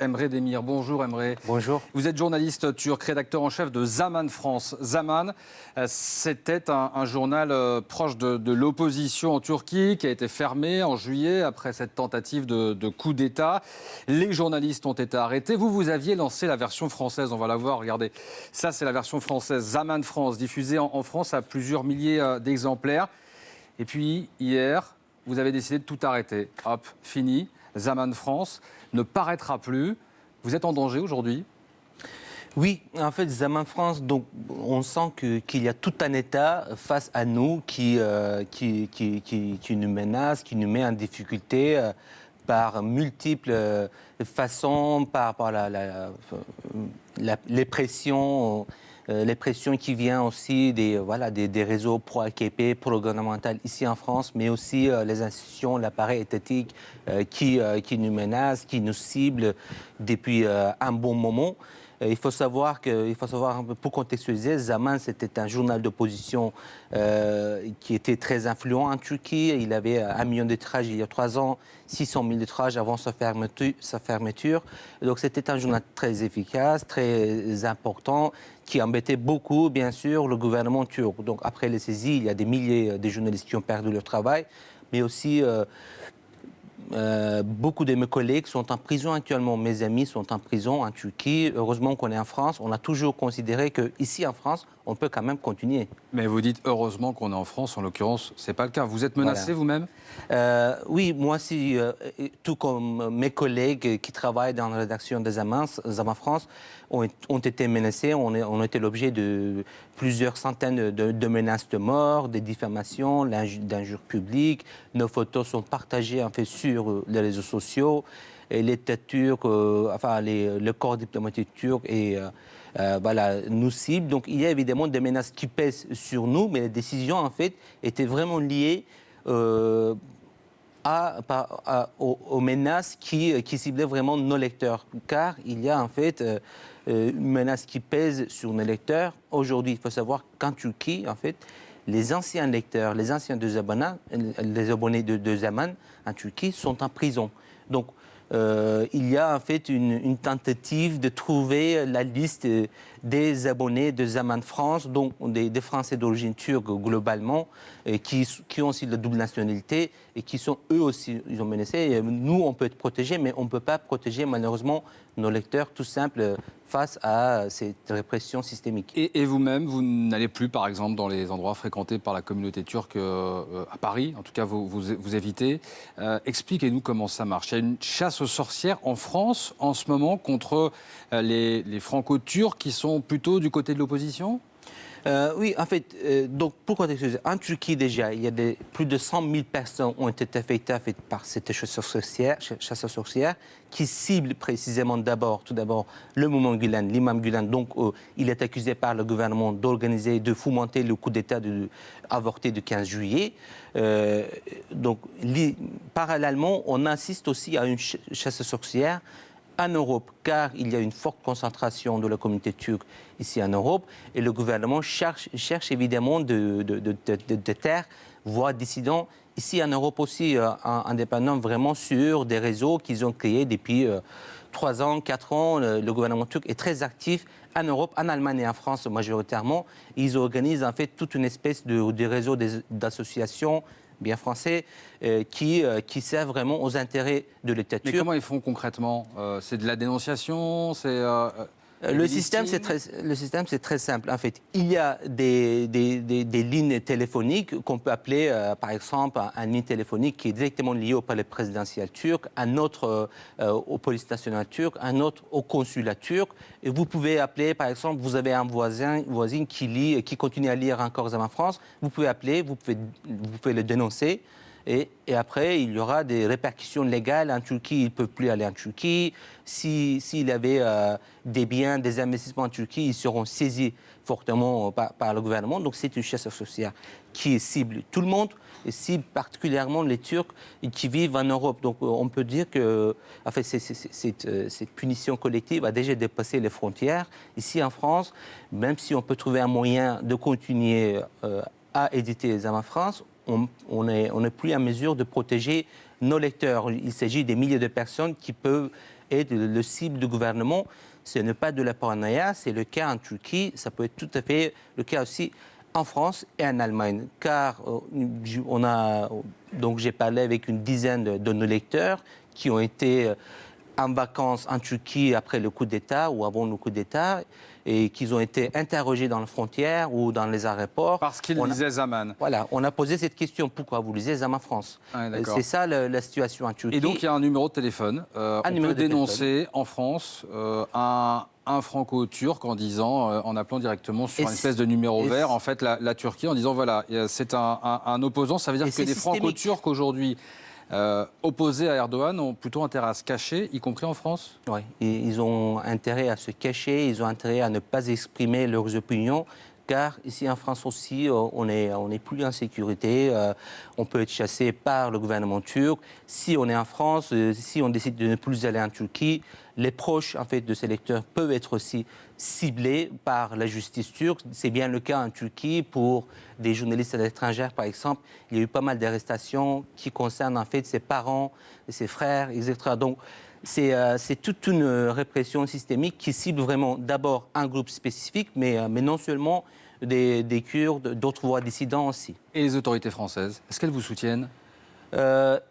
Emre Demir, bonjour Emre. Bonjour. Vous êtes journaliste turc, rédacteur en chef de Zaman France. Zaman, c'était un journal proche de l'opposition en Turquie qui a été fermé en juillet après cette tentative de coup d'État. Les journalistes ont été arrêtés. Vous aviez lancé la version française, on va la voir, regardez. Ça, c'est la version française, Zaman France, diffusée en France à plusieurs milliers d'exemplaires. Et puis, hier, vous avez décidé de tout arrêter. Hop, fini. Zaman France ne paraîtra plus. Vous êtes en danger aujourd'hui ? Oui, en fait, Zaman France, donc, on sent qu'il y a tout un État face à nous qui nous menace, qui nous met en difficulté par multiples façons, par rapport à les pressions. Les pressions qui viennent aussi des réseaux pro-AKP, pro-gouvernemental ici en France, mais aussi les institutions, l'appareil étatique qui nous menacent, qui nous ciblent depuis un bon moment. Il faut savoir un peu, pour contextualiser, Zaman, c'était un journal d'opposition qui était très influent en Turquie. Il avait 1 million de tirages il y a 3 ans, 600 000 de tirages avant sa fermeture. Et donc c'était un journal très efficace, très important, qui embêtait beaucoup, bien sûr, le gouvernement turc. Donc après les saisies, il y a des milliers de journalistes qui ont perdu leur travail, mais aussi beaucoup de mes collègues sont en prison actuellement. Mes amis sont en prison en Turquie. Heureusement qu'on est en France. On a toujours considéré qu'ici en France, on peut quand même continuer. Mais vous dites heureusement qu'on est en France, en l'occurrence, ce n'est pas le cas. Vous êtes menacé vous-même ? Oui, moi aussi, tout comme mes collègues qui travaillent dans la rédaction de Zaman France, ont été menacés. On a été l'objet de plusieurs centaines de menaces de mort, de diffamations, d'injures publiques. Nos photos sont partagées en fait sur les réseaux sociaux. Et l'État turc, le corps diplomatique turc nous cible. Donc il y a évidemment des menaces qui pèsent sur nous, mais les décisions en fait étaient vraiment liées aux menaces qui ciblaient vraiment nos lecteurs. Car il y a en fait une menace qui pèse sur nos lecteurs. Aujourd'hui, il faut savoir qu'en Turquie, en fait, les anciens lecteurs, les anciens les abonnés de Zaman en Turquie sont en prison. Donc, il y a en fait une tentative de trouver la liste des abonnés de Zaman France, donc des Français d'origine turque globalement, qui ont aussi la double nationalité et qui sont eux aussi, ils ont menacé. Et nous, on peut être protégés, mais on ne peut pas protéger malheureusement nos lecteurs tout simple face à cette répression systémique. Et vous-même, vous n'allez plus, par exemple, dans les endroits fréquentés par la communauté turque à Paris, en tout cas vous évitez. Expliquez-nous comment ça marche. Il y a une chasse aux sorcières en France en ce moment contre les franco-turcs qui sont plutôt du côté de l'opposition ? Oui, en fait, donc pour contextualiser, en Turquie déjà, il y a plus de 100 000 personnes ont été affectées par cette chasse aux sorcières qui cible précisément tout d'abord le mouvement Gülen, l'imam Gülen. Donc, il est accusé par le gouvernement d'organiser, de fomenter le coup d'État avorté du 15 juillet. Donc, parallèlement, on assiste aussi à une chasse aux sorcières en Europe, car il y a une forte concentration de la communauté turque ici en Europe, et le gouvernement cherche évidemment de terres, voire dissidents, ici en Europe aussi, en dépendant vraiment sur des réseaux qu'ils ont créés depuis 3 ans, 4 ans. Le gouvernement turc est très actif en Europe, en Allemagne et en France majoritairement. Ils organisent en fait toute une espèce de réseau d'associations bien français, qui servent vraiment aux intérêts de l'État turc. Mais comment ils font concrètement ? C'est de la dénonciation ? Le système, c'est très simple. En fait, il y a des lignes téléphoniques qu'on peut appeler, par exemple, une ligne téléphonique qui est directement liée au palais présidentiel turc, un autre au police nationale turque, un autre au consulat turc. Et vous pouvez appeler, par exemple, vous avez un voisin qui continue à lire encore Zaman France. Vous pouvez appeler, vous pouvez le dénoncer. Et après, il y aura des répercussions légales. En Turquie, il ne peut plus aller en Turquie. S'il avait des biens, des investissements en Turquie, ils seront saisis fortement par le gouvernement. Donc, c'est une chasse aux sorcières qui cible tout le monde, et cible particulièrement les Turcs qui vivent en Europe. Donc, on peut dire que cette punition collective a déjà dépassé les frontières. Ici, en France, même si on peut trouver un moyen de continuer à éditer Zaman France, on n'est plus en mesure de protéger nos lecteurs. Il s'agit des milliers de personnes qui peuvent Et le cible du gouvernement, ce n'est pas de la paranoïa, c'est le cas en Turquie, ça peut être tout à fait le cas aussi en France et en Allemagne. Car j'ai parlé avec une dizaine de nos lecteurs qui ont été en vacances en Turquie après le coup d'État ou avant le coup d'État et qu'ils ont été interrogés dans les frontières ou dans les aéroports. Parce qu'il lisait Zaman. Voilà, on a posé cette question. Pourquoi vous lisez Zaman France? C'est ça la situation en Turquie. Et donc il y a un numéro de téléphone. On peut dénoncer en France un franco-turc en disant, en appelant directement sur une espèce de numéro vert, en fait, la Turquie, en disant voilà, c'est un opposant. Ça veut dire que des franco-turcs aujourd'hui opposés à Erdogan ont plutôt intérêt à se cacher, y compris en France. Oui, ils ont intérêt à se cacher, ils ont intérêt à ne pas exprimer leurs opinions. Car ici en France aussi, on est plus en sécurité. On peut être chassé par le gouvernement turc. Si on est en France, si on décide de ne plus aller en Turquie, les proches en fait, de ces lecteurs peuvent être aussi ciblés par la justice turque. C'est bien le cas en Turquie pour des journalistes à l'étranger, par exemple. Il y a eu pas mal d'arrestations qui concernent en fait ses parents, ses frères, etc. Donc, c'est toute une répression systémique qui cible vraiment d'abord un groupe spécifique, mais non seulement des Kurdes, d'autres voix dissidents aussi. Et les autorités françaises, est-ce qu'elles vous soutiennent ?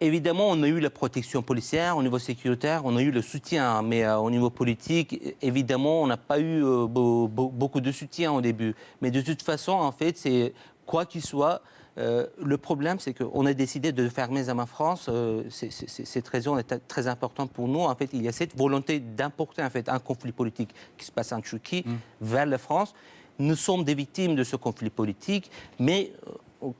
Évidemment, on a eu la protection policière au niveau sécuritaire, on a eu le soutien, mais au niveau politique, évidemment, on n'a pas eu beaucoup de soutien au début. Mais de toute façon, en fait, c'est quoi qu'il soit, le problème, c'est qu'on a décidé de fermer Zaman France. Cette raison est très importante pour nous. En fait, il y a cette volonté d'importer en fait, un conflit politique qui se passe en Turquie vers la France. Nous sommes des victimes de ce conflit politique, mais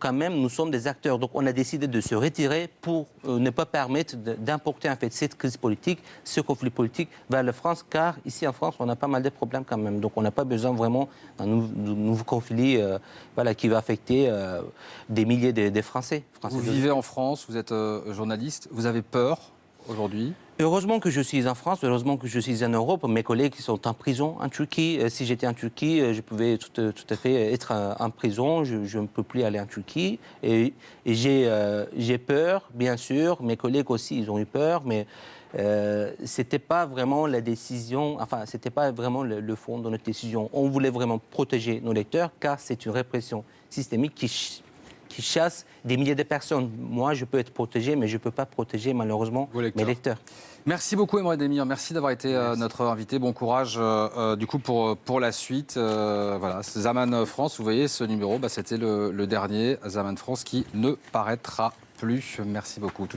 quand même, nous sommes des acteurs. Donc, on a décidé de se retirer pour ne pas permettre d'importer en fait, cette crise politique, ce conflit politique vers la France, car ici en France, on a pas mal de problèmes quand même. Donc, on n'a pas besoin vraiment d'un nouveau conflit qui va affecter des milliers de Français. Vous vivez en France, vous êtes journaliste, vous avez peur aujourd'hui ? Heureusement que je suis en France, heureusement que je suis en Europe. Mes collègues sont en prison en Turquie. Si j'étais en Turquie, je pouvais tout à fait être en prison. Je ne peux plus aller en Turquie. Et j'ai peur, bien sûr. Mes collègues aussi, ils ont eu peur. Mais c'était pas vraiment la décision, enfin, c'était pas vraiment le fond de notre décision. On voulait vraiment protéger nos lecteurs, car c'est une répression systémique qui chasse des milliers de personnes. Moi, je peux être protégé, mais je ne peux pas protéger, malheureusement, mes lecteurs. Merci beaucoup, Emre Demir. Merci d'avoir été notre invité. Bon courage, du coup, pour la suite. Voilà, Zaman France, vous voyez, ce numéro, c'était le dernier Zaman France qui ne paraîtra plus. Merci beaucoup.